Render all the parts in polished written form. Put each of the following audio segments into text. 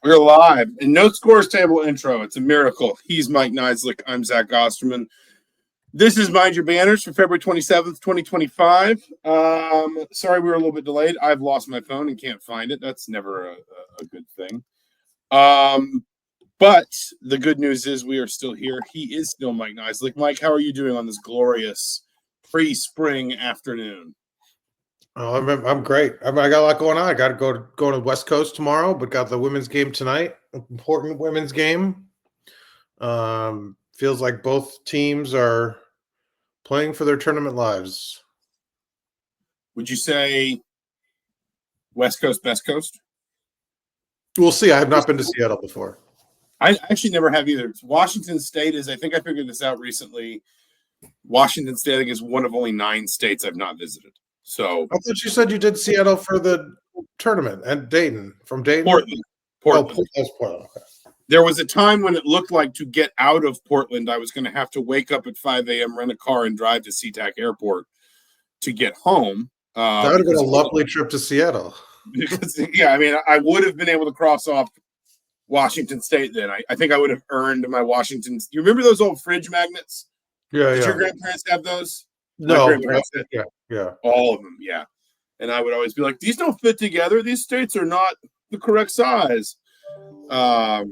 We're live and no scores table intro. It's a miracle. He's Mike Niziolek. I'm Zach Osterman. This is Mind Your Banners for February 27th, 2025. Sorry we were a little bit delayed. I've lost my phone and can't find it. That's never a good thing. But the good news is we are still here. He is still Mike Niziolek. Mike, how are you doing on this glorious pre-spring afternoon? Oh, I'm great. I got a lot going on. I got to go to the West Coast tomorrow, but got the women's game tonight. Important women's game. Feels like both teams are playing for their tournament lives. Would you say West Coast, Best Coast? We'll see. I have not been to Seattle before. I actually never have either. Washington State is, I think I figured this out recently. Washington State, I think, is one of only 9 states I've not visited. So I thought you said you did Seattle for the tournament and Dayton from Dayton. Portland. Oh, that's Portland. Okay. There was a time when it looked like to get out of Portland, I was going to have to wake up at 5 a.m., rent a car, and drive to SeaTac Airport to get home. That would have been a lovely trip to Seattle. Because, yeah, I mean, I would have been able to cross off Washington State then. I think I would have earned my Washington. You remember those old fridge magnets? Yeah, Did your grandparents have those? No, yeah. All of them, yeah. And I would always be like, these don't fit together. These states are not the correct size. But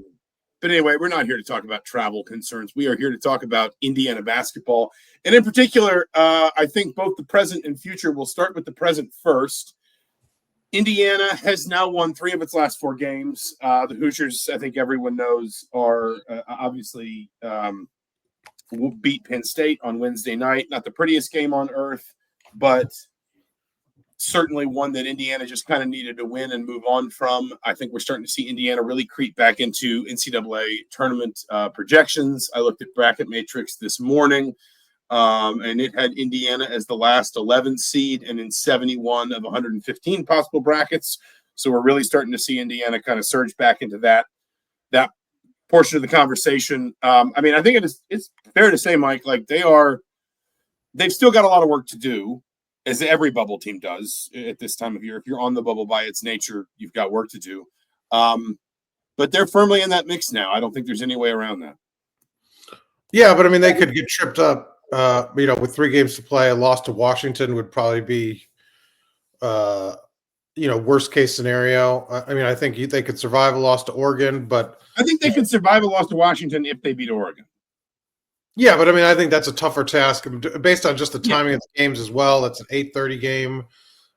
anyway, we're not here to talk about travel concerns. We are here to talk about Indiana basketball. And in particular, I think both the present and future. We'll start with the present first. Indiana has now won 3 of its last 4 games. The Hoosiers, I think everyone knows, are obviously beat Penn State on Wednesday night. Not the prettiest game on earth, but certainly one that Indiana just kind of needed to win and move on from. I think we're starting to see Indiana really creep back into NCAA tournament projections. I looked at Bracket Matrix this morning, and it had Indiana as the last 11th seed and in 71 of 115 possible brackets. So we're really starting to see Indiana kind of surge back into that portion of the conversation. I mean, I think it's fair to say, Mike, like they've still got a lot of work to do, as every bubble team does at this time of year. If you're on the bubble by its nature, you've got work to do. But they're firmly in that mix now. I don't think there's any way around that. Yeah, but I mean, they could get tripped up. With 3 games to play, a loss to Washington would probably be, worst case scenario. I mean, I think they could survive a loss to Oregon, but I think they could survive a loss to Washington if they beat Oregon. Yeah, but I mean, I think that's a tougher task based on just the timing of the games as well. It's an 8:30 game.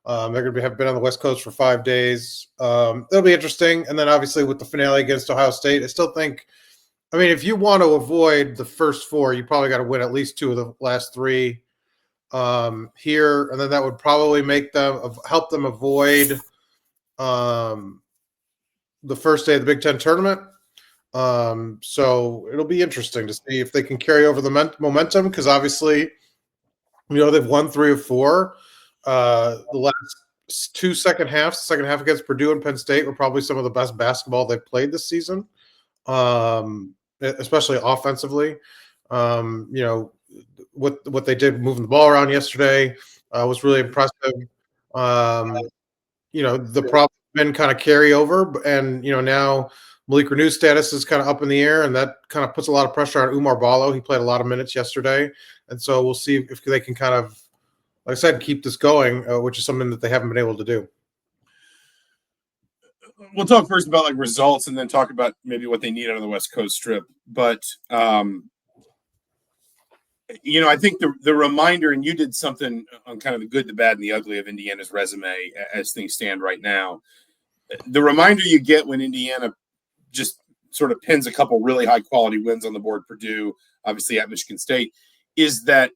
They're going to have been on the West Coast for 5 days. It'll be interesting. And then obviously with the finale against Ohio State, I still think, I mean, if you want to avoid the first 4, you probably got to win at least 2 of the last 3 here. And then that would probably help them avoid the first day of the Big Ten tournament. So it'll be interesting to see if they can carry over the momentum, because obviously, they've won 3 of 4. The last 2 second halves, the second half against Purdue and Penn State, were probably some of the best basketball they've played this season, especially offensively. What they did moving the ball around yesterday was really impressive. The problem been kind of carry over, and now Malik Renew's status is kind of up in the air, and that kind of puts a lot of pressure on Umar Ballo. He played a lot of minutes yesterday, and so we'll see if they can kind of, like I said, keep this going, which is something that they haven't been able to do. We'll talk first about like results, and then talk about maybe what they need out of the West Coast trip. But I think the reminder, and you did something on kind of the good, the bad, and the ugly of Indiana's resume as things stand right now. The reminder you get when Indiana just sort of pins a couple really high quality wins on the board, Purdue, obviously at Michigan State, is that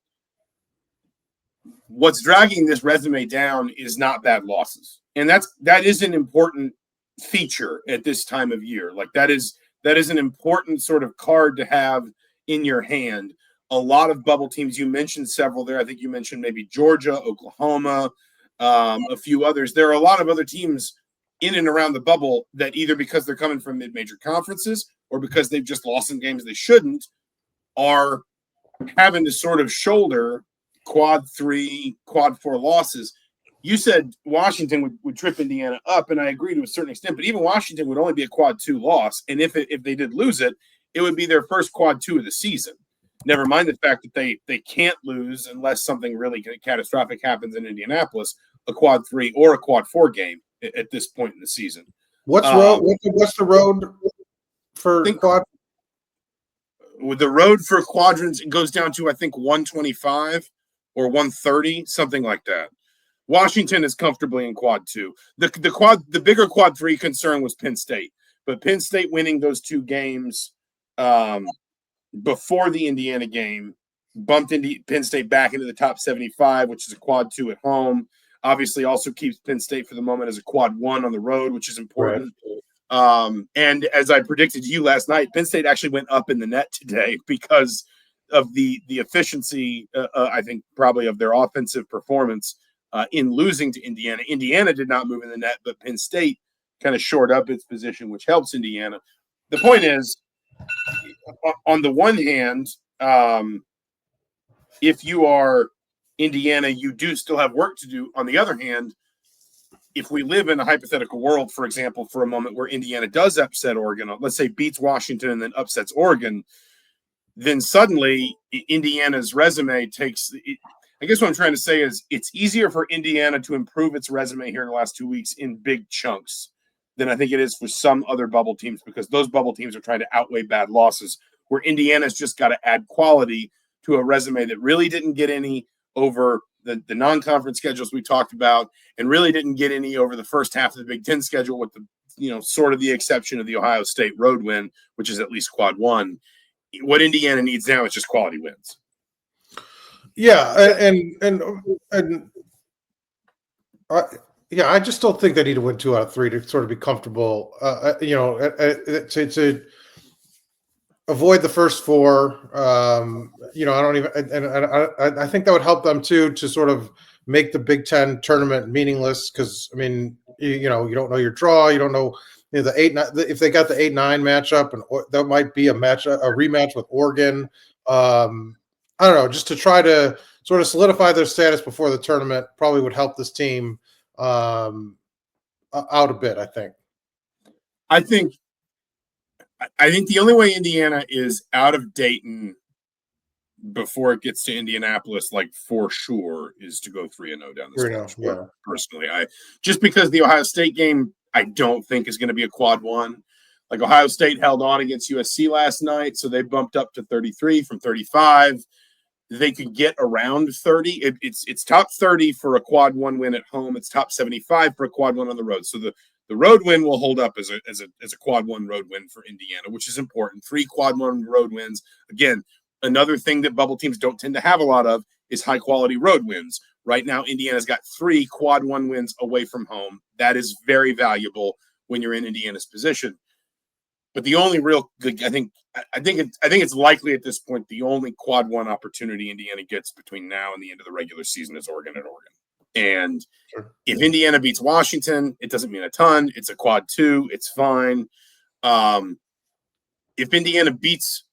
what's dragging this resume down is not bad losses. And that is an important feature at this time of year. Like that is an important sort of card to have in your hand. A lot of bubble teams, you mentioned several there. I think you mentioned maybe Georgia, Oklahoma, a few others. There are a lot of other teams in and around the bubble that either because they're coming from mid-major conferences or because they've just lost some games they shouldn't, are having to sort of shoulder quad 3, quad 4 losses. you said Washington would trip Indiana up, and I agree to a certain extent, but even Washington would only be a quad 2 loss. And if they did lose it, it would be their first quad 2 of the season. Never mind the fact that they can't lose unless something really catastrophic happens in Indianapolis, a quad 3 or a quad 4 game at this point in the season. What's the road for quad? With the road for quadrants, it goes down to I think 125 or 130, something like that. Washington is comfortably in quad 2. The bigger quad 3 concern was Penn State, but Penn State winning those 2 games before the Indiana game bumped Penn State back into the top 75, which is a quad 2 at home. Obviously, also keeps Penn State for the moment as a quad 1 on the road, which is important. Right. And as I predicted to you last night, Penn State actually went up in the net today because of the efficiency, I think, probably of their offensive performance in losing to Indiana. Indiana did not move in the net, but Penn State kind of shored up its position, which helps Indiana. The point is, on the one hand, if you are Indiana, you do still have work to do. On the other hand, if we live in a hypothetical world, for example, for a moment where Indiana does upset Oregon, let's say beats Washington and then upsets Oregon, then suddenly Indiana's resume takes – I guess what I'm trying to say is it's easier for Indiana to improve its resume here in the last 2 weeks in big chunks than I think it is for some other bubble teams, because those bubble teams are trying to outweigh bad losses, where Indiana's just got to add quality to a resume that really didn't get any over the non-conference schedules we talked about, and really didn't get any over the first half of the Big Ten schedule, with the sort of the exception of the Ohio State road win, which is at least quad 1. What Indiana needs now is just quality wins. Yeah, I just don't think they need to win 2 out of 3 to sort of be comfortable. To avoid the first 4. I don't even, and I think that would help them too to sort of make the Big Ten tournament meaningless, because I mean, you don't know your draw, you don't know. The 8-9, if they got the 8-9 matchup, and that might be a rematch with Oregon. I don't know, just to try to sort of solidify their status before the tournament probably would help this team out a bit. I think the only way Indiana is out of Dayton before it gets to Indianapolis, like for sure, is to go 3-0 down the stretch. Yeah. Personally, just because the Ohio State game, I don't think is going to be a quad 1. Like Ohio State held on against USC last night, so they bumped up to 33 from 35. They could get around 30. It's top 30 for a quad 1 win at home. It's top 75 for a quad 1 on the road. So the road win will hold up as a quad 1 road win for Indiana, which is important. 3 quad 1 road wins. Again, another thing that bubble teams don't tend to have a lot of is high quality road wins. Right now, Indiana's got 3 quad 1 wins away from home. That is very valuable when you're in Indiana's position. But the only real, I think it's likely at this point, the only quad 1 opportunity Indiana gets between now and the end of the regular season is Oregon at Oregon. And if Indiana beats Washington, it doesn't mean a ton. It's a quad 2. It's fine. If Indiana beats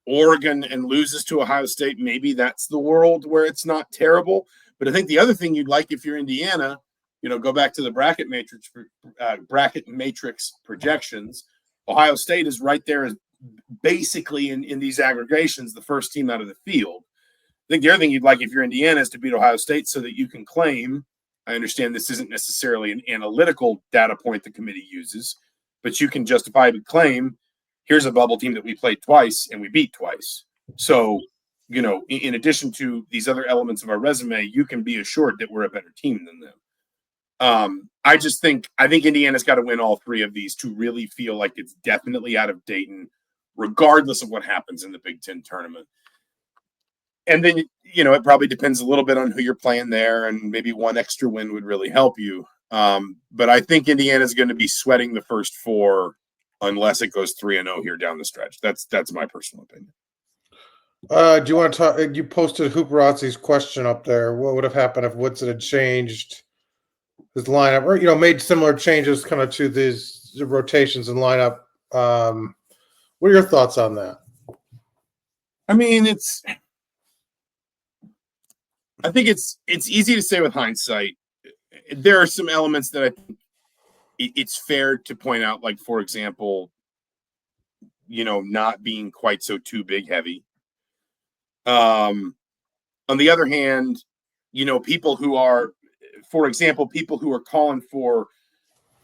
Oregon and loses to Ohio State, maybe that's the world where it's not terrible. But I think the other thing you'd like if you're Indiana, go back to the bracket matrix projections. Ohio State is right there as basically in these aggregations, the first team out of the field. I think the other thing you'd like if you're Indiana is to beat Ohio State so that you can claim, I understand this isn't necessarily an analytical data point the committee uses, but you can justifiably claim, here's a bubble team that we played twice and we beat twice. So, in addition to these other elements of our resume, you can be assured that we're a better team than them. I think Indiana's got to win all 3 of these to really feel like it's definitely out of Dayton, regardless of what happens in the Big Ten tournament. And then, it probably depends a little bit on who you're playing there, and maybe 1 extra win would really help you. But I think Indiana's going to be sweating the first 4 unless it goes 3-0 here down the stretch. That's my personal opinion. Do you want to talk? You posted Hooperazzi's question up there. What would have happened if Woodson had changed his lineup, or made similar changes kind of to these rotations and lineup? What are your thoughts on that? I mean, I think it's easy to say with hindsight. there are some elements that I think it's fair to point out, like, for example, not being quite so too big heavy. On the other hand, people who are, for example, people who are calling for,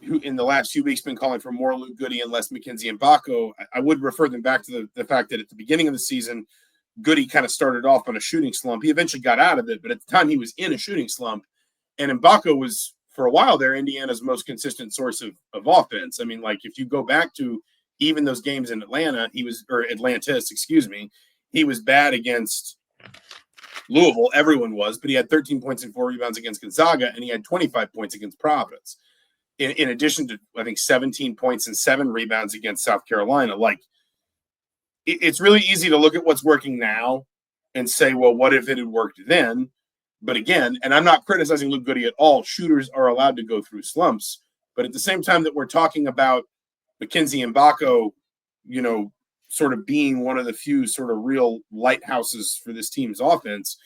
who in the last few weeks been calling for more Luke Goody and less Mackenzie Mbako, I would refer them back to the fact that at the beginning of the season, Goody kind of started off on a shooting slump. He eventually got out of it, but at the time he was in a shooting slump. And Mbako was, for a while there, Indiana's most consistent source of offense. I mean, like, if you go back to even those games in Atlantis, excuse me, he was bad against Louisville. Everyone was, but he had 13 points and 4 rebounds against Gonzaga, and he had 25 points against Providence. In addition to, I think, 17 points and 7 rebounds against South Carolina. Like, it's really easy to look at what's working now and say, well, what if it had worked then? But again, and I'm not criticizing Luke Goody at all. Shooters are allowed to go through slumps. But at the same time that we're talking about Mackenzie Mbako, sort of being one of the few sort of real lighthouses for this team's offense,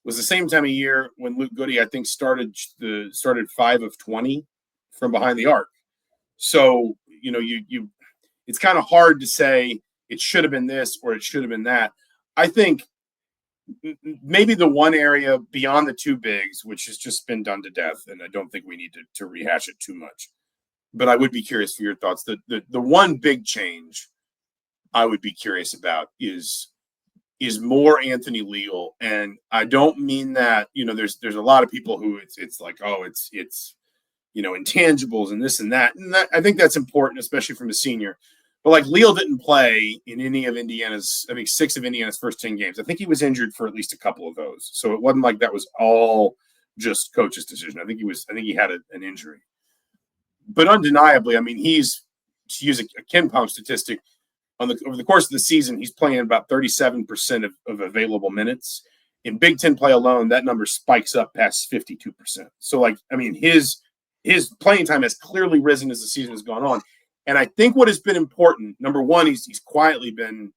was the same time of year when Luke Goody, I think, started 5 of 20 from behind the arc. So, it's kind of hard to say it should have been this or it should have been that. I think maybe the one area beyond the two bigs, which has just been done to death, and I don't think we need to rehash it too much, but I would be curious for your thoughts. The one big change I would be curious about is more Anthony Leal. And I don't mean that, there's a lot of people who it's like, oh, it's intangibles and this and that. And I think that's important, especially from a senior. But like, Leal didn't play in any of Indiana's, I think 6 of Indiana's first 10 games. I think he was injured for at least a couple of those. So it wasn't like that was all just coach's decision. I think he had an injury. But undeniably, I mean, he's, to use a Ken Palm statistic, over the course of the season, he's playing about 37% of available minutes. In Big Ten play alone, that number spikes up past 52%. So, like, I mean, his playing time has clearly risen as the season has gone on. And I think what has been important, number one, he's quietly been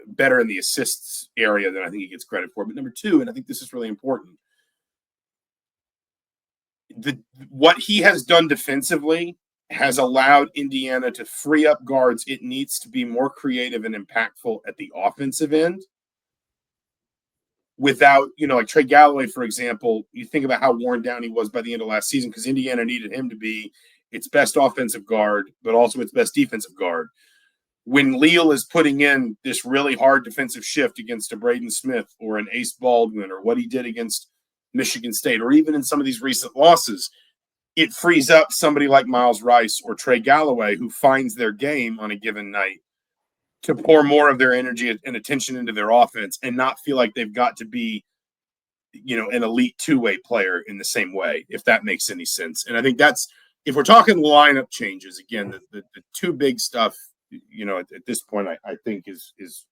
better in the assists area than I think he gets credit for. But number two, and I think this is really important, what he has done defensively has allowed Indiana to free up guards it needs to be more creative and impactful at the offensive end. Without, like Trey Galloway, for example, you think about how worn down he was by the end of last season because Indiana needed him to be its best offensive guard, but also its best defensive guard. When Leal is putting in this really hard defensive shift against a Braden Smith or an Ace Baldwin or what he did against Michigan State, or even in some of these recent losses, it frees up somebody like Miles Rice or Trey Galloway who finds their game on a given night to pour more of their energy and attention into their offense and not feel like they've got to be, an elite two-way player in the same way, if that makes any sense. And I think that's, if we're talking lineup changes, again, the two big stuff, at this point, I think is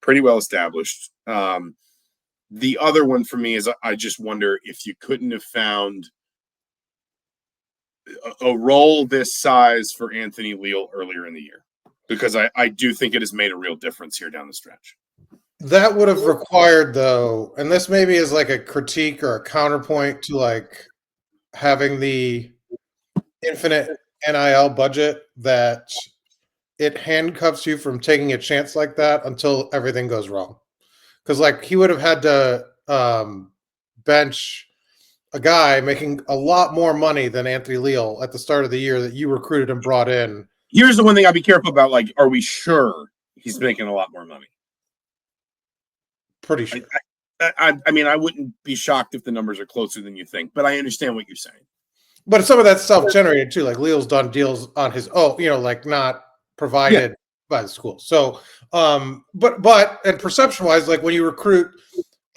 pretty well established. The other one for me is I just wonder if you couldn't have found a role this size for Anthony Leal earlier in the year, because I do think it has made a real difference here down the stretch. That would have required, though, and this maybe is like a critique or a counterpoint to like having the infinite NIL budget, that it handcuffs you from taking a chance like that until everything goes wrong. Because like he would have had to bench a guy making a lot more money than Anthony Leal at the start of the year that you recruited and brought in. Here's the one thing I'll be careful about. Like, are we sure he's making a lot more money? Pretty sure. I mean, I wouldn't be shocked if the numbers are closer than you think, but I understand what you're saying. But some of that's self-generated too. Like Leal's done deals on his own, like not provided by the school. So, but and perception-wise, like when you recruit,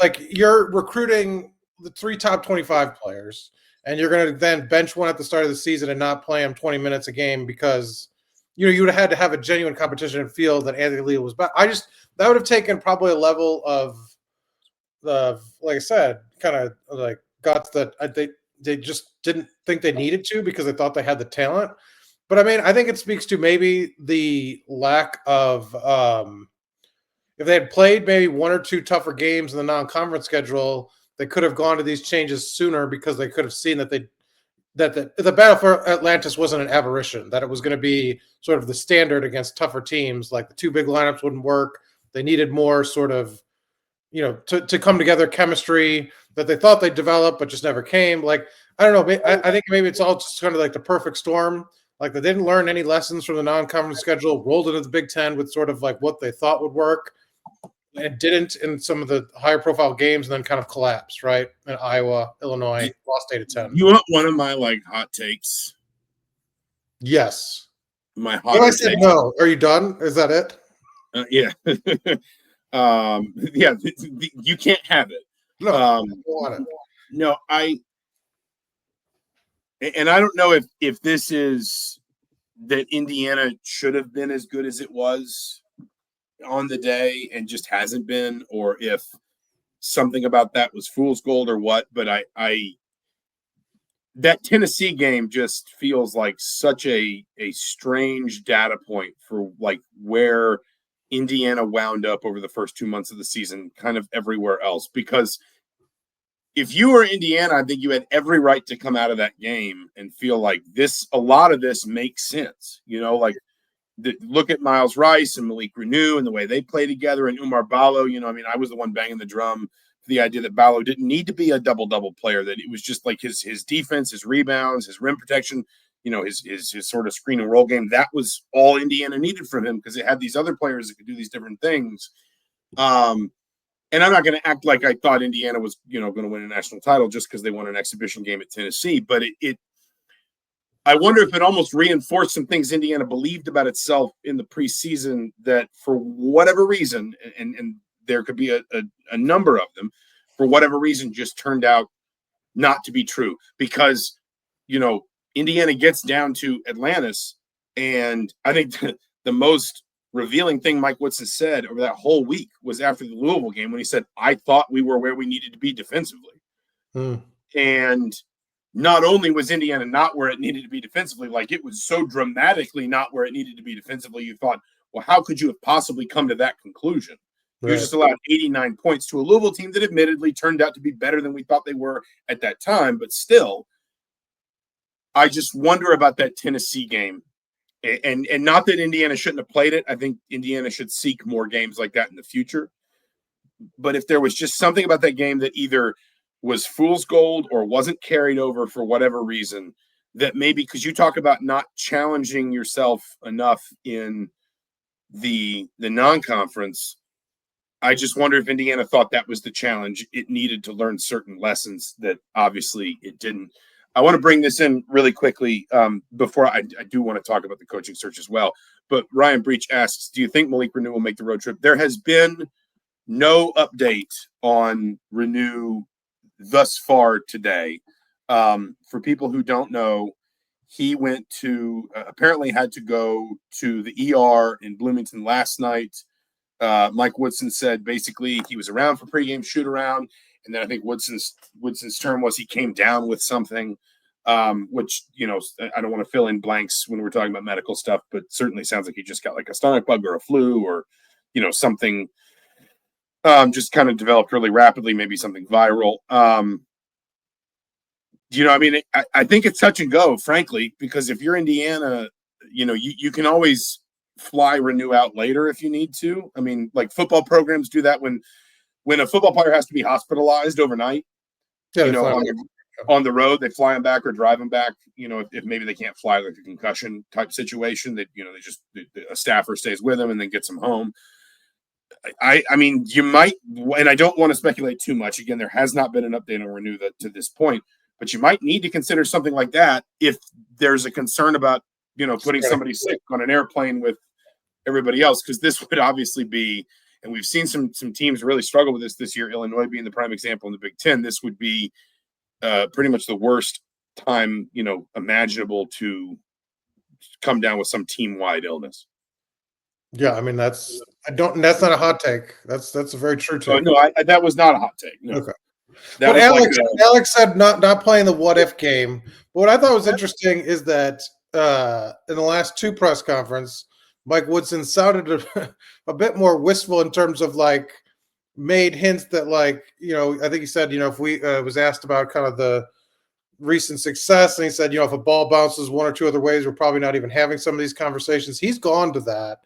like you're recruiting the 3 top 25 players, and you're going to then bench one at the start of the season and not play him 20 minutes a game because you would have had to have a genuine competition and feel that Anthony Leal was back. That would have taken probably a level of like I said, kind of like guts that they just didn't think they needed to because they thought they had the talent. But I mean, I think it speaks to maybe the lack of if they had played maybe 1 or 2 tougher games in the non-conference schedule, they could have gone to these changes sooner because they could have seen that that the battle for Atlantis wasn't an aberration, that it was going to be sort of the standard against tougher teams. Like the two big lineups wouldn't work. They needed more sort of, to come together chemistry that they thought they'd develop, but just never came. Like, I don't know. I think maybe it's all just kind of like the perfect storm. Like they didn't learn any lessons from the non-conference schedule, rolled into the Big Ten with sort of like what they thought would work. And it didn't in some of the higher profile games, and then kind of collapsed, right? In Iowa, Illinois, lost 8-10. You want one of my hot takes? Yes. My hot Well, I said no. Are you done? Is that it? Yeah. Yeah. You can't have it. No, I don't want it. No, and I don't know if this is that Indiana should have been as good as it was on the day and just hasn't been, or if something about that was fool's gold or what. But I that Tennessee game just feels like such a strange data point for like where Indiana wound up over the first 2 months of the season, kind of everywhere else. Because if you were Indiana, I think you had every right to come out of that game and feel like a lot of this makes sense. Look at Miles Rice and Malik Renew and the way they play together, and Umar Ballo. I was the one banging the drum for the idea that Ballo didn't need to be a double-double player, that it was just like his defense, his rebounds, his rim protection, his sort of screen and roll game. That was all Indiana needed from him because it had these other players that could do these different things. And I'm not going to act like I thought Indiana was, going to win a national title just because they won an exhibition game at Tennessee. But I wonder if it almost reinforced some things Indiana believed about itself in the preseason that for whatever reason, and there could be a number of them, for whatever reason, just turned out not to be true. Because, Indiana gets down to Atlantis, and I think the most revealing thing Mike Woodson said over that whole week was after the Louisville game when he said, I thought we were where we needed to be defensively. And not only was Indiana not where it needed to be defensively, like it was so dramatically not where it needed to be defensively, you thought, well, how could you have possibly come to that conclusion? Right. You just allowed 89 points to a Louisville team that admittedly turned out to be better than we thought they were at that time. But still, I just wonder about that Tennessee game. And not that Indiana shouldn't have played it. I think Indiana should seek more games like that in the future. But if there was just something about that game that either was fool's gold or wasn't carried over for whatever reason, that maybe because you talk about not challenging yourself enough in the non-conference, I just wonder if Indiana thought that was the challenge. It needed to learn certain lessons that obviously it didn't. I want to bring this in really quickly before I do want to talk about the coaching search as well. But Ryan Breach asks, do you think Malik Renew will make the road trip? There has been no update on Renew thus far today. For people who don't know, he went to apparently had to go to the ER in Bloomington last night. Mike Woodson said basically he was around for pregame shoot around. And then I think Woodson's term was he came down with something, which, I don't want to fill in blanks when we're talking about medical stuff, but certainly sounds like he just got like a stomach bug or a flu or, something just kind of developed really rapidly, maybe something viral. I think it's touch and go, frankly, because if you're Indiana, you can always fly Renew out later if you need to. I mean, like football programs do that when a football player has to be hospitalized overnight, on the road, they fly them back or drive them back. If maybe they can't fly, like a concussion type situation, that a staffer stays with them and then gets them home. I mean, you might, and I don't want to speculate too much. Again, there has not been an update on Renew to this point, but you might need to consider something like that if there's a concern about putting somebody sick on an airplane with everybody else, because this would obviously be. And we've seen some teams really struggle with this year, Illinois being the prime example in the Big Ten. This would be pretty much the worst time, imaginable to come down with some team-wide illness. Yeah, I mean, that's not a hot take. That's a very true take. Oh, no, that was not a hot take. No. Okay. But Alex said not playing the what-if game. But what I thought was interesting is that in the last two press conferences, Mike Woodson sounded a bit more wistful in terms of made hints that I think he said, if we was asked about kind of recent success, and he said, if a ball bounces one or two other ways, we're probably not even having some of these conversations. He's gone to that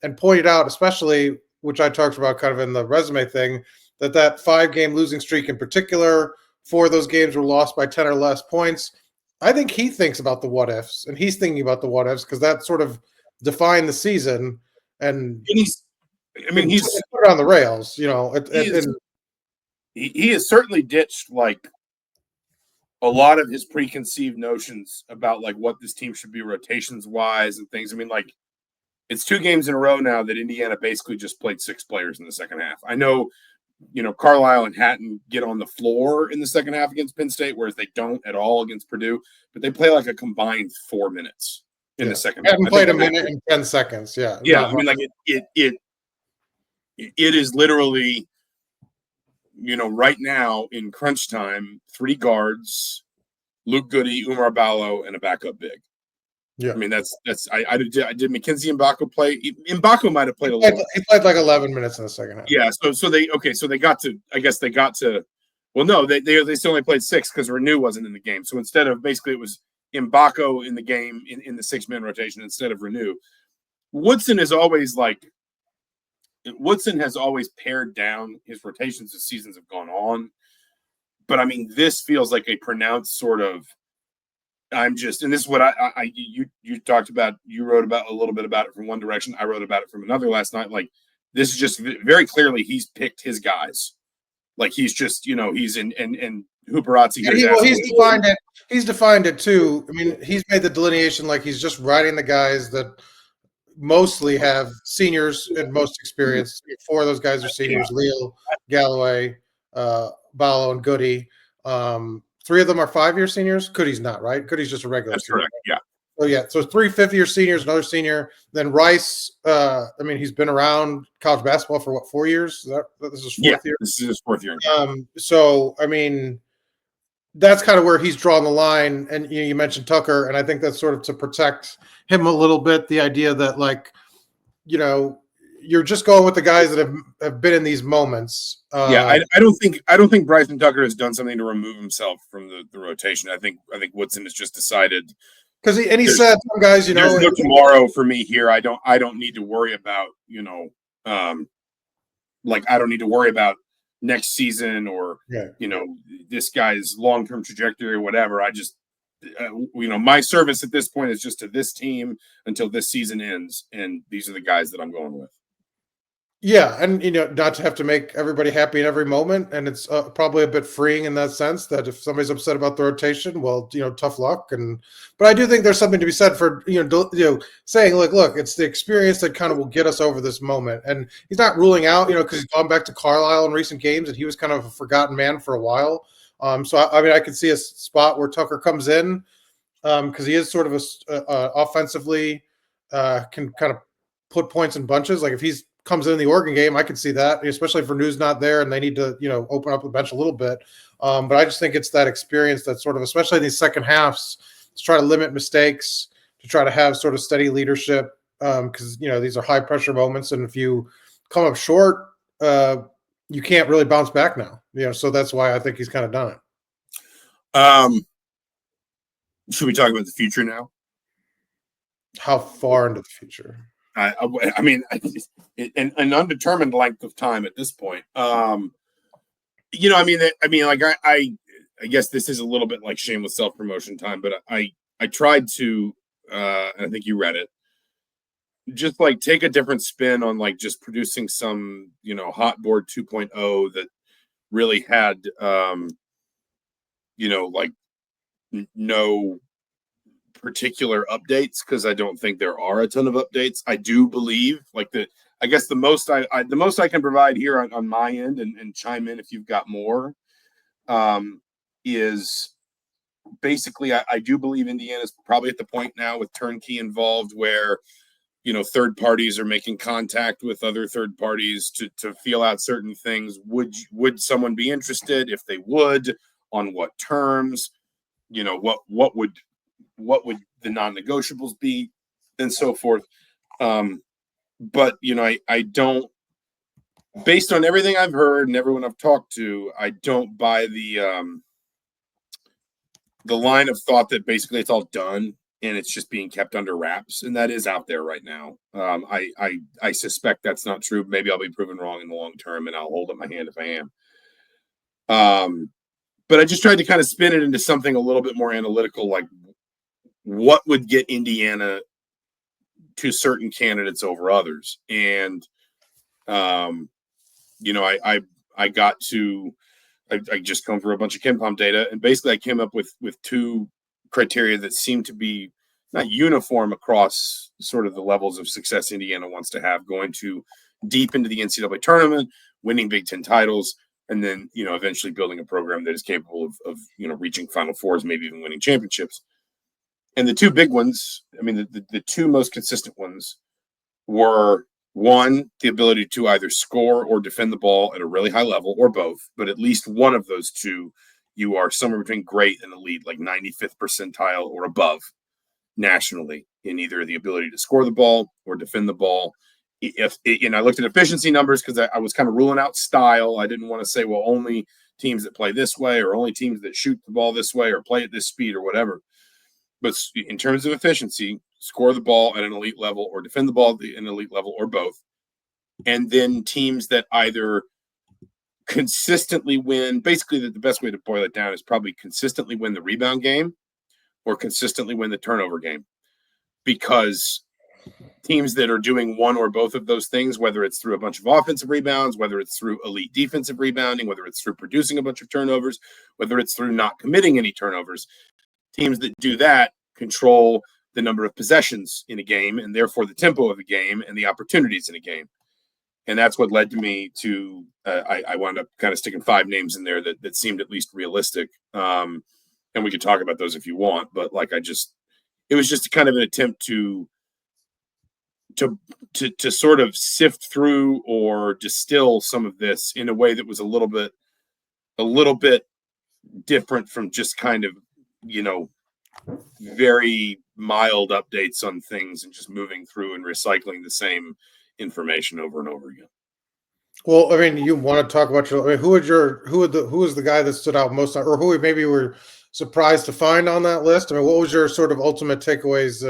and pointed out, especially, which I talked about kind of in the resume thing, that 5-game losing streak in particular, 4 of those games were lost by 10 or less points. I think he thinks about the what ifs, and he's thinking about the what ifs because that sort of defined the season. And he's put it on the rails, he has certainly ditched like a lot of his preconceived notions about like what this team should be rotations wise and things. I mean, like, it's 2 games in a row now that Indiana basically just played 6 players in the second half. I know, Carlisle and Hatton get on the floor in the second half against Penn State, whereas they don't at all against Purdue, but they play like a combined 4 minutes in the second half. Hatton played a minute and 10 seconds. Yeah. Yeah. I mean, like it is literally, right now in crunch time, 3 guards, Luke Goody, Umar Ballo, and a backup big. Yeah, I mean I did Mackenzie Mbako play? Mbako might have played a little. He played like 11 minutes in the second half. Yeah, so they got to. I guess they got to. Well, no, they still only played 6 because Renew wasn't in the game. So instead of basically it was Mbako in the game in the 6-man rotation instead of Renew. Woodson has always pared down his rotations as seasons have gone on. But I mean, this feels like a pronounced sort of. And this is what you talked about. You wrote about a little bit about it from one direction. I wrote about it from another last night. Like, this is just very clearly he's picked his guys. Like, he's just he's in and Hooperazzi. He's defined it. He's defined it too. I mean, he's made the delineation like he's just riding the guys that mostly have seniors and most experience. 4 of those guys are seniors: Leal, Galloway, Ballo, and Goody. 3 of them are 5-year seniors. Goody's not, right? Goody's just a regular That's senior. correct, yeah. So 3 5th-year seniors, another senior. Then Rice, he's been around college basketball for 4 years? This is his 4th year? This is his 4th year. So, I mean, that's kind of where he's drawn the line. And you mentioned Tucker, and I think that's sort of to protect him a little bit, the idea that, like, you're just going with the guys that have been in these moments. I don't think Bryson Tucker has done something to remove himself from the rotation. I think Woodson has just decided because he said some guys, there's no tomorrow for me here. I don't need to worry about I don't need to worry about next season or this guy's long-term trajectory or whatever. I just my service at this point is just to this team until this season ends, and these are the guys that I'm going with. Yeah, and not to have to make everybody happy in every moment, and it's probably a bit freeing in that sense that if somebody's upset about the rotation, well, tough luck. But I do think there's something to be said for saying, look, it's the experience that kind of will get us over this moment. And he's not ruling out, because he's gone back to Carlisle in recent games, and he was kind of a forgotten man for a while. So I could see a spot where Tucker comes in because he is sort of offensively can kind of put points in bunches. Like if he's comes in the Oregon game, I could see that, especially if Renew's not there and they need to, open up the bench a little bit. But I just think it's that experience that sort of, especially in these second halves, to try to limit mistakes, to try to have sort of steady leadership, because, these are high pressure moments. And if you come up short, you can't really bounce back now, so that's why I think he's kind of done it. Should we talk about the future now? How far into the future? I mean, an undetermined length of time at this point. I guess this is a little bit like shameless self-promotion time, but I tried to, and I think you read it, just like take a different spin on like just producing some, hot board 2.0 that really had, no particular updates, because I don't think there are a ton of updates. I do believe the most I can provide here on my end, and chime in if you've got more, is basically I do believe Indiana's probably at the point now with turnkey involved where third parties are making contact with other third parties to feel out certain things. Would someone be interested? If they would, on what terms? What would the non-negotiables be, and so forth. But I don't, based on everything I've heard and everyone I've talked to, I don't buy the the line of thought that basically it's all done and it's just being kept under wraps, and that is out there right now. I suspect that's not true. Maybe I'll be proven wrong in the long term, and I'll hold up my hand if I am. But I just tried to kind of spin it into something a little bit more analytical, like what would get Indiana to certain candidates over others. And, I got to, I just come through a bunch of KenPom data, and basically I came up with two criteria that seem to be not uniform across sort of the levels of success Indiana wants to have, going to deep into the NCAA tournament, winning Big Ten titles, and then, eventually building a program that is capable of reaching Final Fours, maybe even winning championships. And the two big ones, I mean, the two most consistent ones were, one, the ability to either score or defend the ball at a really high level, or both, but at least one of those two, you are somewhere between great and elite, like 95th percentile or above nationally in either the ability to score the ball or defend the ball. I looked at efficiency numbers because I was kind of ruling out style. I didn't want to say, well, only teams that play this way, or only teams that shoot the ball this way, or play at this speed, or whatever. But in terms of efficiency, score the ball at an elite level or defend the ball at an elite level, or both. And then teams that either consistently win, basically the best way to boil it down is probably consistently win the rebound game or consistently win the turnover game. Because teams that are doing one or both of those things, whether it's through a bunch of offensive rebounds, whether it's through elite defensive rebounding, whether it's through producing a bunch of turnovers, whether it's through not committing any turnovers, teams that do that control the number of possessions in a game, and therefore the tempo of a game and the opportunities in a game. And that's what led to me to, I wound up kind of sticking 5 names in there that seemed at least realistic. And we could talk about those if you want, but it was just kind of an attempt to sort of sift through or distill some of this in a way that was a little bit different from just kind of, very mild updates on things and just moving through and recycling the same information over and over again. Well, I mean, you want to talk about who was the guy that stood out most, or who maybe you were surprised to find on that list? I mean, what was your sort of ultimate takeaways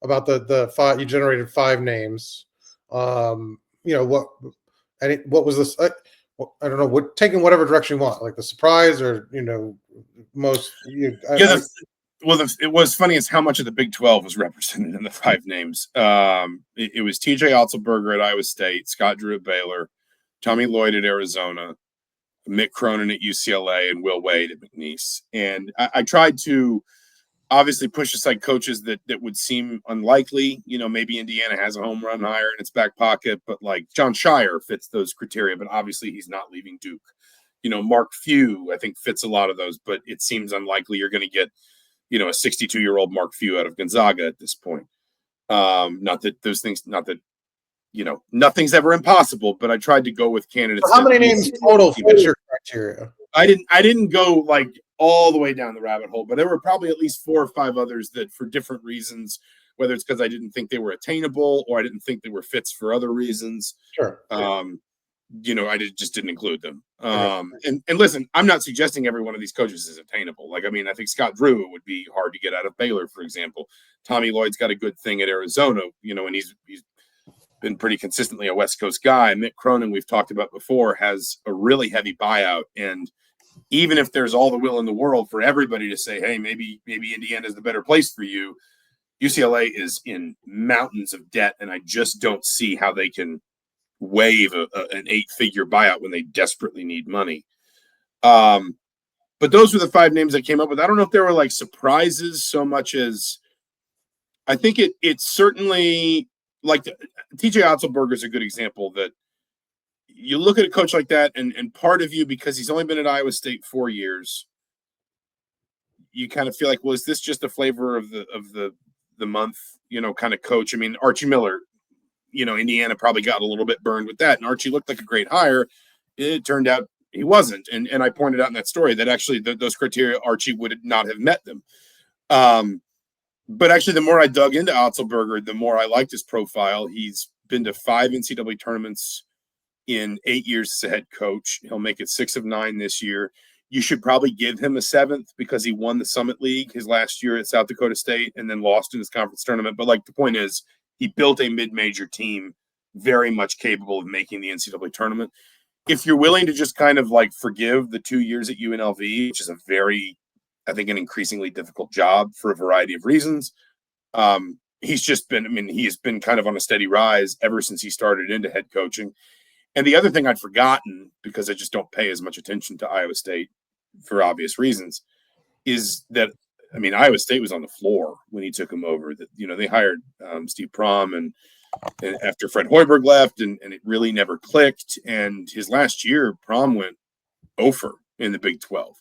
about the 5? You generated 5 names. What was this? I don't know. Taking whatever direction you want, like the surprise or most. It was funny as how much of the Big 12 was represented in the 5 names. It was TJ Otzelberger at Iowa State, Scott Drew at Baylor, Tommy Lloyd at Arizona, Mick Cronin at UCLA, and Will Wade at McNeese. And I tried to obviously push aside coaches that would seem unlikely. Maybe Indiana has a home run hire in its back pocket, but like John Shire fits those criteria, but obviously he's not leaving Duke. Mark Few, I think, fits a lot of those, but it seems unlikely you're going to get a 62-year-old Mark Few out of Gonzaga at this point. Not that those things, nothing's ever impossible, but I tried to go with candidates. How many names total fit your criteria? I didn't go like all the way down the rabbit hole, but there were probably at least 4 or 5 others that, for different reasons, whether it's because I didn't think they were attainable or I didn't think they were fits for other reasons. Sure. I just didn't include them. And listen, I'm not suggesting every one of these coaches is attainable. I think Scott Drew would be hard to get out of Baylor, for example. Tommy Lloyd's got a good thing at Arizona, and he's been pretty consistently a West Coast guy. Mick Cronin, we've talked about before, has a really heavy buyout. And even if there's all the will in the world for everybody to say, hey, maybe Indiana is the better place for you, UCLA is in mountains of debt, and I just don't see how they can waive an 8-figure buyout when they desperately need money. But those were the 5 names I came up with. I don't know if there were like surprises so much as I think it's certainly like TJ Otzelberger is a good example that you look at a coach like that and part of you, because he's only been at Iowa State 4 years, you kind of feel like, well, is this just a flavor of the month, kind of coach? I mean, Archie Miller, Indiana probably got a little bit burned with that. And Archie looked like a great hire. It turned out he wasn't. And I pointed out in that story that actually those criteria, Archie would not have met them. But actually, the more I dug into Otzelberger, the more I liked his profile. He's been to 5 NCAA tournaments in 8 years as a head coach. He'll make it 6 of 9 this year. you should probably give him a 7th because he won the Summit League his last year at South Dakota State and then lost in his conference tournament. But like the point is, he built a mid-major team very much capable of making the NCAA tournament. If you're willing to just kind of like forgive the 2 years at UNLV, which is a very, I think, an increasingly difficult job for a variety of reasons, he's just been, I mean, he's been kind of on a steady rise ever since he started into head coaching. And the other thing I'd forgotten, because I just don't pay as much attention to Iowa State for obvious reasons, is that, I mean, Iowa State was on the floor when he took him over. That, you know, they hired Steve Prohm and after Fred Hoiberg left, and it really never clicked. And his last year, Prohm went 0 in the Big 12.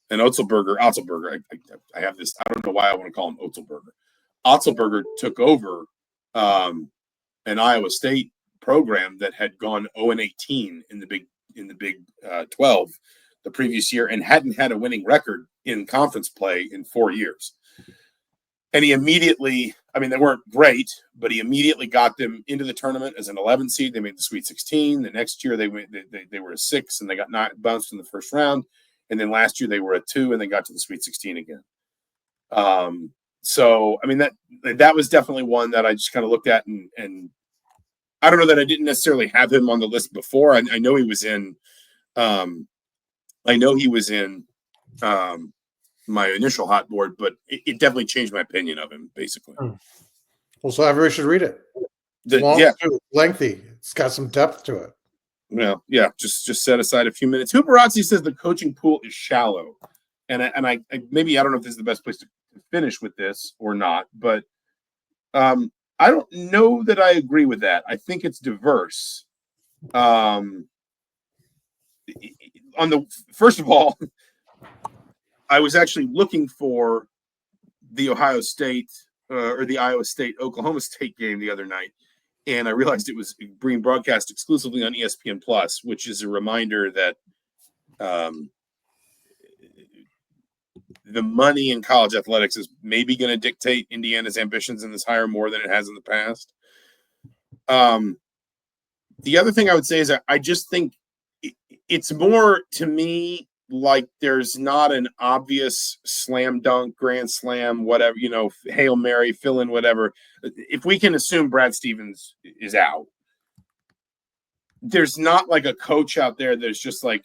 And Otzelberger, I have this, I don't know why I want to call him Otzelberger. Otzelberger took over an Iowa State program that had gone 0-18 in the Big 12 the previous year and hadn't had a winning record in conference play in 4 years. And he immediately, I mean, they weren't great, but he immediately got them into the tournament as an 11 seed. They made the Sweet 16. The next year they were a 6 and they got bounced in the first round. And then last year they were a 2 and they got to the Sweet 16 again. So, I mean, that was definitely one that I just kind of looked at and I don't know that I didn't necessarily have him on the list before. I know he was in my initial hot board, but it definitely changed my opinion of him, basically. Well, so everybody should read it. Lengthy. It's got some depth to it. Well, yeah, just set aside a few minutes. Huberazzi says the coaching pool is shallow. And I maybe, I don't know if this is the best place to finish with this or not, but I don't know that I agree with that. I think it's diverse. First of all, I was actually looking for the Ohio State or the Iowa State Oklahoma State game the other night, and I realized it was being broadcast exclusively on ESPN Plus, which is a reminder that the money in college athletics is maybe going to dictate Indiana's ambitions in this hire more than it has in the past. The other thing I would say is I just think it's more, to me, like there's not an obvious slam dunk, grand slam, whatever, you know, Hail Mary, fill in, whatever. If we can assume Brad Stevens is out, there's not like a coach out there that's just like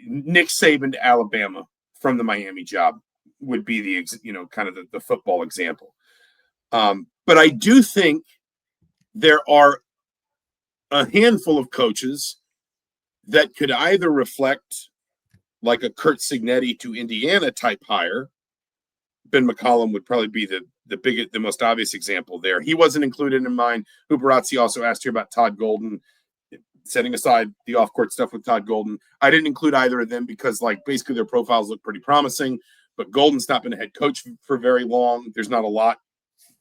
Nick Saban to Alabama from the Miami job would be the, you know, kind of the football example. But I do think there are a handful of coaches that could either reflect like a Kurt Signetti to Indiana type hire. Ben McCollum would probably be the most obvious example there. He wasn't included in mine. Huberazzi also asked here about Todd Golden. Setting aside the off-court stuff with Todd Golden, I didn't include either of them because, like, basically their profiles look pretty promising. But Golden's not been a head coach for very long. There's not a lot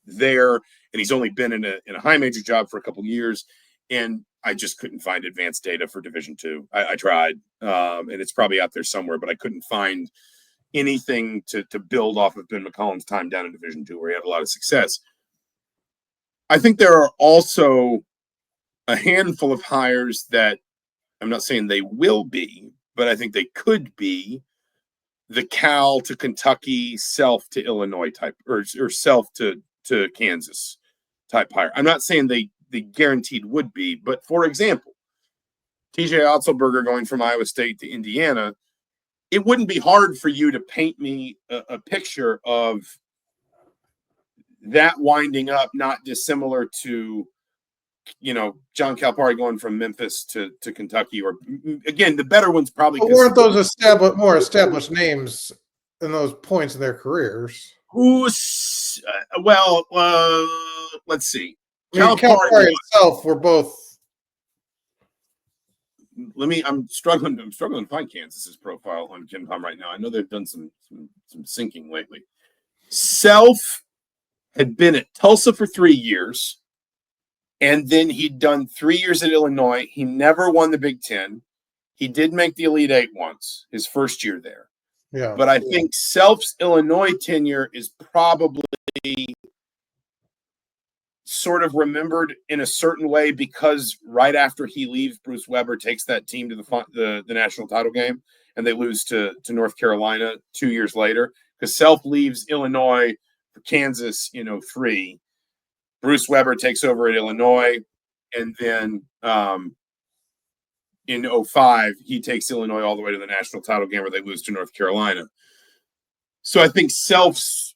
there, and he's only been in a high major job for a couple of years. And I just couldn't find advanced data for Division II. I tried, and it's probably out there somewhere, but I couldn't find anything to build off of Ben McCollum's time down in Division II where he had a lot of success. I think there are also a handful of hires that I'm not saying they will be, but I think they could be the Cal to Kentucky, Self to Illinois type, or Self to Kansas type hire. I'm not saying they guaranteed would be, but for example, TJ Otzelberger going from Iowa State to Indiana, it wouldn't be hard for you to paint me a picture of that winding up not dissimilar to, you know, John Calipari going from Memphis to Kentucky, or again, the better ones probably. But weren't those more established names in those points in their careers? Who's let's see. Calipari and Self were both. I'm struggling to find Kansas's profile on KenPom right now. I know they've done some syncing lately. Self had been at Tulsa for 3 years. And then he'd done 3 years at Illinois. He never won the Big Ten. He did make the Elite Eight once, his first year there. Yeah. But I think Self's Illinois tenure is probably sort of remembered in a certain way because right after he leaves, Bruce Weber takes that team to the national title game. and they lose to North Carolina 2 years later, because Self leaves Illinois for Kansas in 2003. Bruce Weber takes over at Illinois, and then in 2005, he takes Illinois all the way to the national title game where they lose to North Carolina. So I think Self's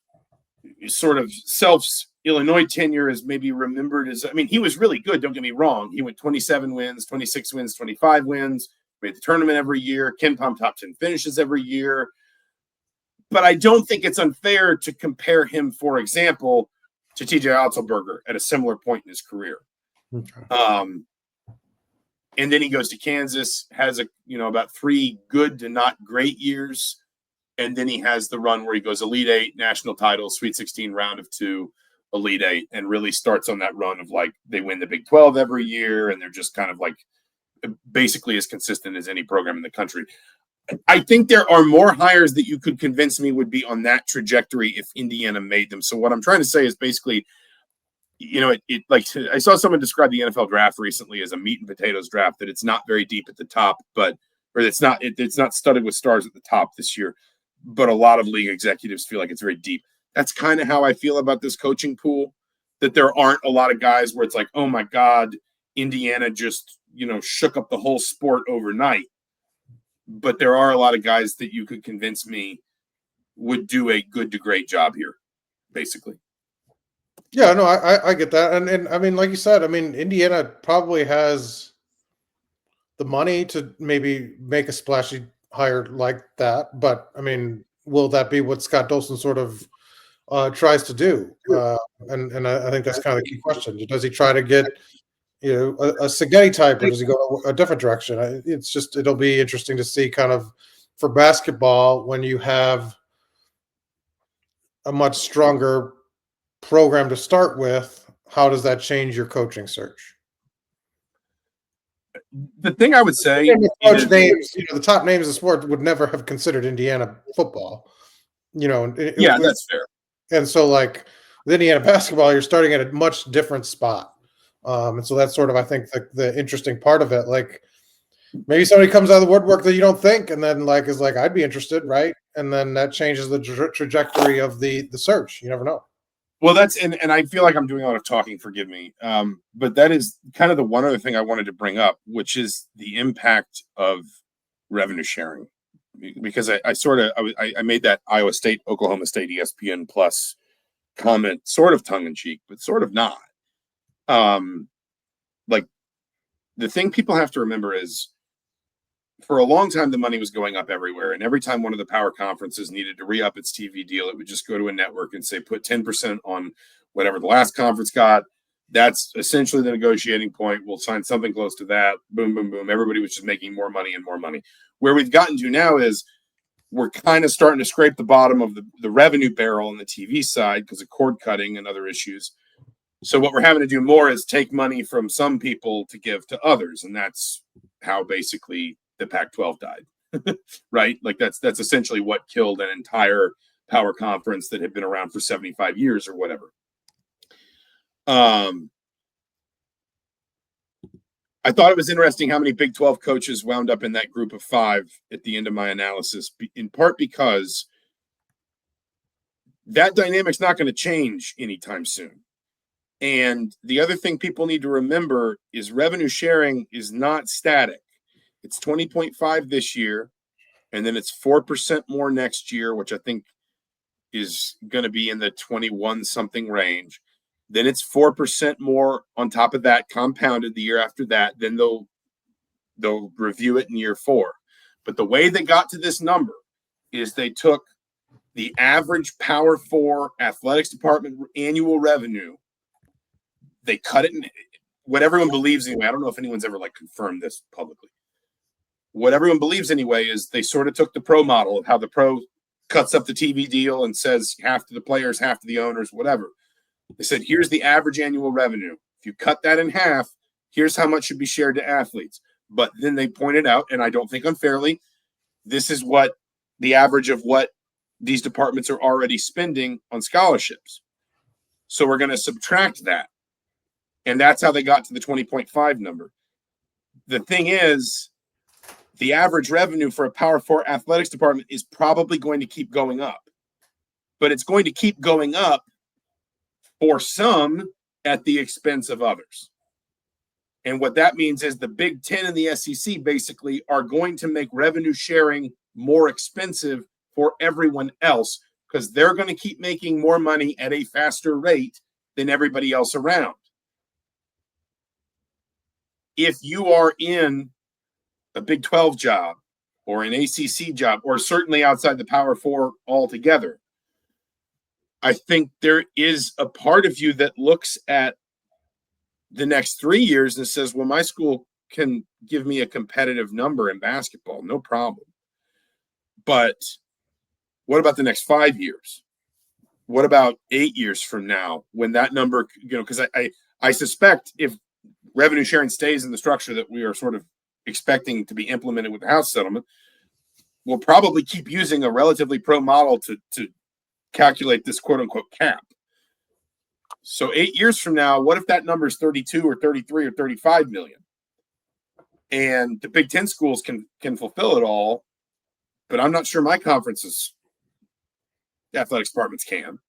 Illinois tenure is maybe remembered as, I mean, he was really good, don't get me wrong. He went 27 wins, 26 wins, 25 wins, made the tournament every year, Ken Pom top 10 finishes every year. But I don't think it's unfair to compare him, for example, to TJ Otzelberger at a similar point in his career. Okay. And then he goes to Kansas, has about 3 good to not great years. And then he has the run where he goes Elite 8, national title, Sweet 16, round of 2, Elite 8, and really starts on that run of like they win the Big 12 every year, and they're just kind of like basically as consistent as any program in the country. I think there are more hires that you could convince me would be on that trajectory if Indiana made them. So what I'm trying to say is basically, like I saw someone describe the NFL draft recently as a meat and potatoes draft, that it's not very deep at the top, or it's not studded with stars at the top this year. But a lot of league executives feel like it's very deep. That's kind of how I feel about this coaching pool, that there aren't a lot of guys where it's like, oh my God, Indiana just, shook up the whole sport overnight. But there are a lot of guys that you could convince me would do a good to great job here, basically. Yeah, no, I get that. And I mean, like you said, I mean, Indiana probably has the money to maybe make a splashy hire like that, but I mean, will that be what Scott Dolson sort of tries to do? And I think that's kind of the key question. Does he try to get a Spaghetti type, or does he go a different direction? It'll be interesting to see kind of for basketball when you have a much stronger program to start with. How does that change your coaching search? The thing I would say, the top names of the sport would never have considered Indiana football. That's fair. And so, like with Indiana basketball, you're starting at a much different spot, and so that's sort of, I think, the interesting part of it. Like maybe somebody comes out of the woodwork that you don't think, and then is like, I'd be interested, right? And then that changes the trajectory of the search. You never know. Well, and I feel like I'm doing a lot of talking, forgive me. But that is kind of the one other thing I wanted to bring up, which is the impact of revenue sharing. Because I made that Iowa State, Oklahoma State, ESPN Plus comment, sort of tongue in cheek, but sort of not. Like the thing people have to remember is, for a long time, the money was going up everywhere. And every time one of the power conferences needed to re-up its TV deal, it would just go to a network and say, put 10% on whatever the last conference got. That's essentially the negotiating point. We'll sign something close to that. Boom, boom, boom. Everybody was just making more money and more money. Where we've gotten to now is we're kind of starting to scrape the bottom of the revenue barrel on the TV side because of cord cutting and other issues. So what we're having to do more is take money from some people to give to others. And that's how basically the Pac-12 died, right? Like that's essentially what killed an entire power conference that had been around for 75 years or whatever. I thought it was interesting how many Big 12 coaches wound up in that group of 5 at the end of my analysis, in part because that dynamic's not going to change anytime soon. And the other thing people need to remember is revenue sharing is not static. It's 20.5 this year, and then it's 4% more next year, which I think is going to be in the 21-something range. Then it's 4% more on top of that, compounded the year after that. Then they'll review it in year 4. But the way they got to this number is they took the average Power 4 athletics department annual revenue. They cut it in what everyone believes anyway. I don't know if anyone's ever confirmed this publicly. What everyone believes anyway is they sort of took the pro model of how the pro cuts up the TV deal and says half to the players, half to the owners, whatever. They said, here's the average annual revenue. If you cut that in half, here's how much should be shared to athletes. But then they pointed out, and I don't think unfairly, this is what the average of what these departments are already spending on scholarships. So we're going to subtract that. And that's how they got to the 20.5 number. The thing is, the average revenue for a Power 4 athletics department is probably going to keep going up. But it's going to keep going up for some at the expense of others. And what that means is the Big Ten and the SEC basically are going to make revenue sharing more expensive for everyone else because they're going to keep making more money at a faster rate than everybody else around. If you are in a Big 12 job or an ACC job, or certainly outside the Power 4 altogether, I think there is a part of you that looks at the next 3 years and says, well, my school can give me a competitive number in basketball, no problem. But what about the next 5 years? What about 8 years from now when that number, because I suspect if revenue sharing stays in the structure that we are sort of expecting to be implemented with the House settlement, we'll probably keep using a relatively pro model to calculate this quote unquote cap. So 8 years from now, what if that number is 32 or 33 or 35 million? And the Big Ten schools can fulfill it all, but I'm not sure my conference's athletics departments can,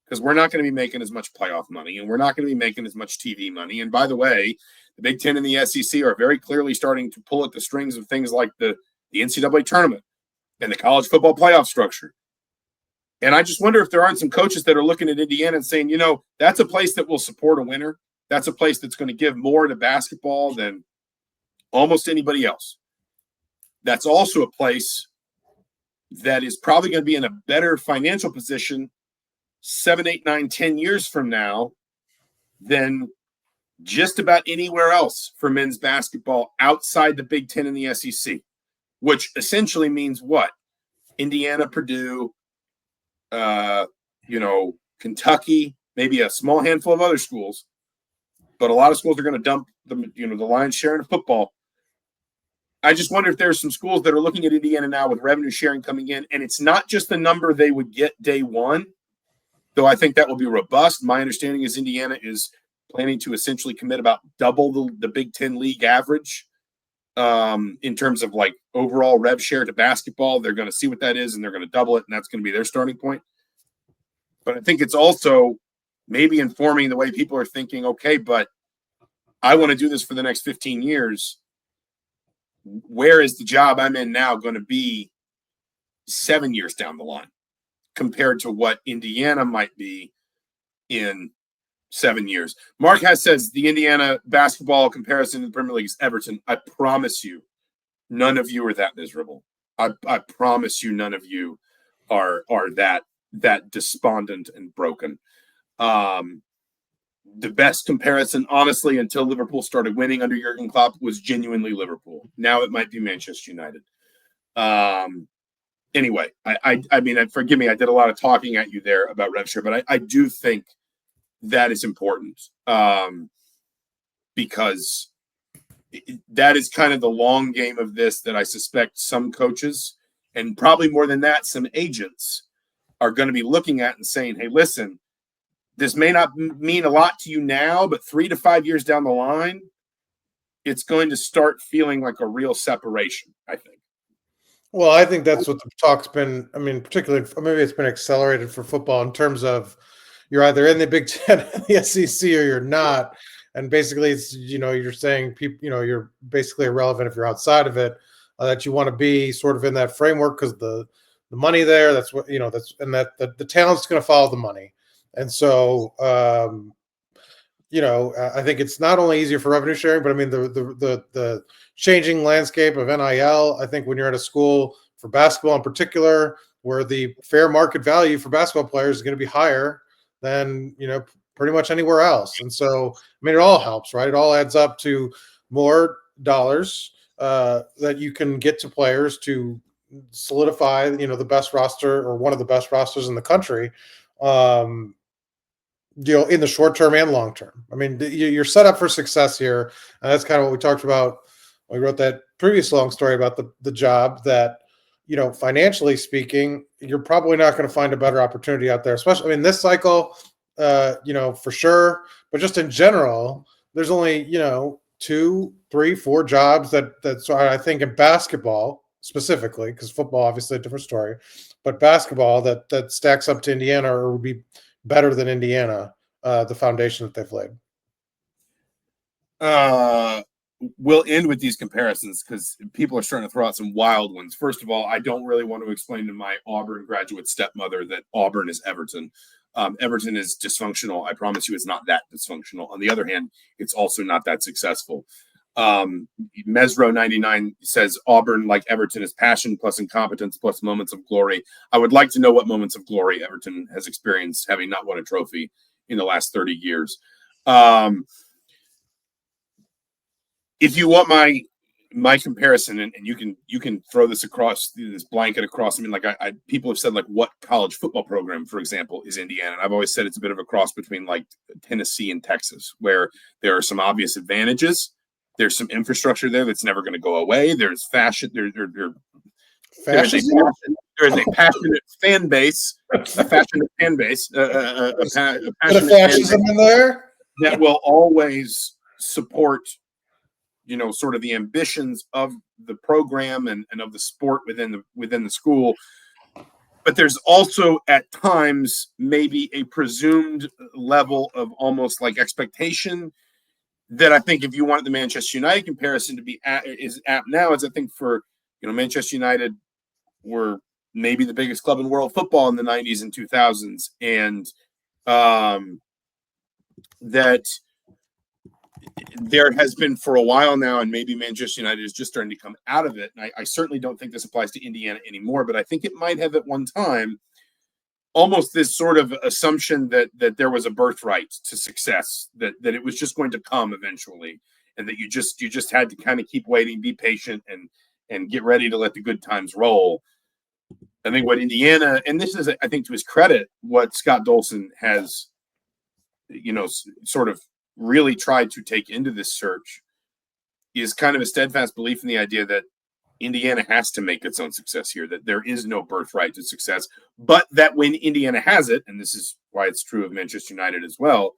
because we're not going to be making as much playoff money and we're not going to be making as much TV money. And by the way, the Big Ten and the SEC are very clearly starting to pull at the strings of things like the NCAA tournament and the college football playoff structure. And I just wonder if there aren't some coaches that are looking at Indiana and saying, that's a place that will support a winner. That's a place that's going to give more to basketball than almost anybody else. That's also a place that is probably going to be in a better financial position 7, 8, 9, 10 years from now than just about anywhere else for men's basketball outside the Big Ten and the SEC, which essentially means what? Indiana, Purdue, Kentucky, maybe a small handful of other schools, but a lot of schools are going to dump the lion's share in football. I just wonder if there's some schools that are looking at Indiana now with revenue sharing coming in, and it's not just the number they would get day one, though I think that will be robust. My understanding is Indiana is planning to essentially commit about double the Big Ten league average in terms of like overall rev share to basketball. They're going to see what that is, and they're going to double it, and that's going to be their starting point. But I think it's also maybe informing the way people are thinking, okay, but I want to do this for the next 15 years. Where is the job I'm in now going to be 7 years down the line compared to what Indiana might be in 7 years? Mark says the Indiana basketball comparison to the Premier League is Everton. I promise you, none of you are that miserable. I promise you, none of you are that despondent and broken. The best comparison, honestly, until Liverpool started winning under Jurgen Klopp, was genuinely Liverpool. Now it might be Manchester United. Anyway, I mean, forgive me, I did a lot of talking at you there about rev share, but I do think that is important because that is kind of the long game of this that I suspect some coaches, and probably more than that, some agents are going to be looking at and saying, hey, listen, this may not mean a lot to you now, but 3 to 5 years down the line, it's going to start feeling like a real separation, I think. Well, I think that's what the talk's been. I mean, particularly, maybe it's been accelerated for football in terms of you're either in the Big Ten, the SEC, or you're not. And basically, it's, you're saying people, you're basically irrelevant if you're outside of it, that you want to be sort of in that framework because the money there, that's what, and that the talent's going to follow the money. And so, I think it's not only easier for revenue sharing, but I mean, the changing landscape of NIL, I think when you're at a school for basketball in particular, where the fair market value for basketball players is going to be higher than, pretty much anywhere else. And so, I mean, it all helps, right? It all adds up to more dollars that you can get to players to solidify, the best roster or one of the best rosters in the country. In the short term and long term. I mean, you're set up for success here. And that's kind of what we talked about. We wrote that previous long story about the job that, financially speaking, you're probably not going to find a better opportunity out there, especially, this cycle, for sure. But just in general, there's only, 2, 3, 4 jobs that's I think in basketball specifically, because football obviously a different story, but basketball that stacks up to Indiana or would be better than Indiana, the foundation that they've laid. We'll end with these comparisons because people are starting to throw out some wild ones. First of all, I don't really want to explain to my Auburn graduate stepmother that Auburn is Everton. Everton is dysfunctional. I promise you it's not that dysfunctional. On the other hand, it's also not that successful. Mesro99 says Auburn, like Everton, is passion plus incompetence plus moments of glory. I would like to know what moments of glory Everton has experienced having not won a trophy in the last 30 years. If you want my comparison, and you can throw this across this blanket across. I mean, like people have said, like, what college football program, for example, is Indiana? And I've always said it's a bit of a cross between like Tennessee and Texas, where there are some obvious advantages. There's some infrastructure there that's never going to go away. There's fashion. There is a passionate fan base, a passionate fan base, a passionate fascism in there that will always support, sort of the ambitions of the program and of the sport within the school. But there's also at times maybe a presumed level of almost like expectation that I think if you wanted the Manchester United comparison to be is apt now, is I think for, Manchester United were maybe the biggest club in world football in the 90s and 2000s. And that there has been for a while now, and maybe Manchester United is just starting to come out of it. And I certainly don't think this applies to Indiana anymore, but I think it might have at one time almost this sort of assumption that there was a birthright to success, that it was just going to come eventually, and that you just had to kind of keep waiting, be patient, and get ready to let the good times roll. I think what Indiana, and this is, I think, to his credit, what Scott Dolson has, sort of really tried to take into this search is kind of a steadfast belief in the idea that Indiana has to make its own success here, that there is no birthright to success, but that when Indiana has it, and this is why it's true of Manchester United as well,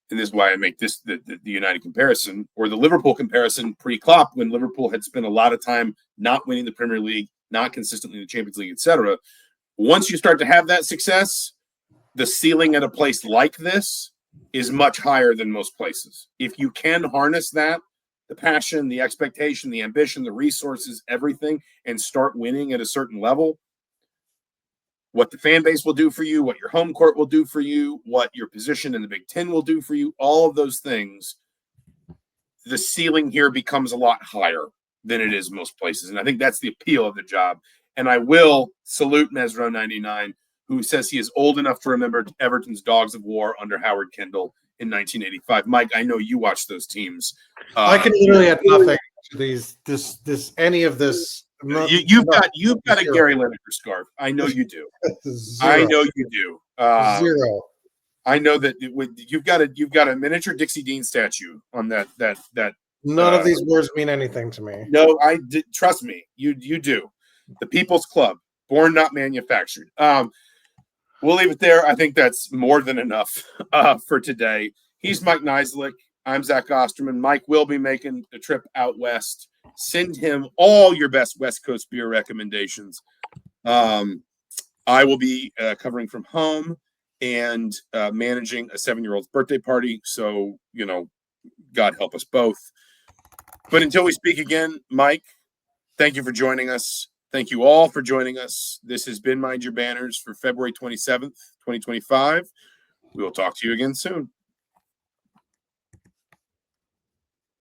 and this is why I make this the United comparison, or the Liverpool comparison pre-Klopp, when Liverpool had spent a lot of time not winning the Premier League, not consistently in the Champions League, etc. Once you start to have that success, the ceiling at a place like this is much higher than most places. If you can harness that, the passion, the expectation, the ambition, the resources, everything, and start winning at a certain level, what the fan base will do for you, what your home court will do for you, what your position in the Big Ten will do for you, all of those things, the ceiling here becomes a lot higher than it is most places. And I think that's the appeal of the job. And I will salute Mesro99, who says he is old enough to remember Everton's Dogs of War under Howard Kendall in 1985. Mike, I know you watched those teams. I can literally add nothing to any of this. You've got a Gary Lineker scarf. I know you do. I know you do. Zero. I know that you've got a miniature Dixie Dean statue on that. None of these words mean anything to me. No, trust me. You do. The People's Club, born not manufactured. We'll leave it there. I think that's more than enough for today. He's Mike Niziolek. I'm Zach Osterman. Mike will be making the trip out west. Send him all your best West Coast beer recommendations. I will be covering from home and managing a 7-year-old's birthday party. So, God help us both. But until we speak again, Mike, thank you for joining us. Thank you all for joining us. This has been Mind Your Banners for February 27th, 2025. We will talk to you again soon.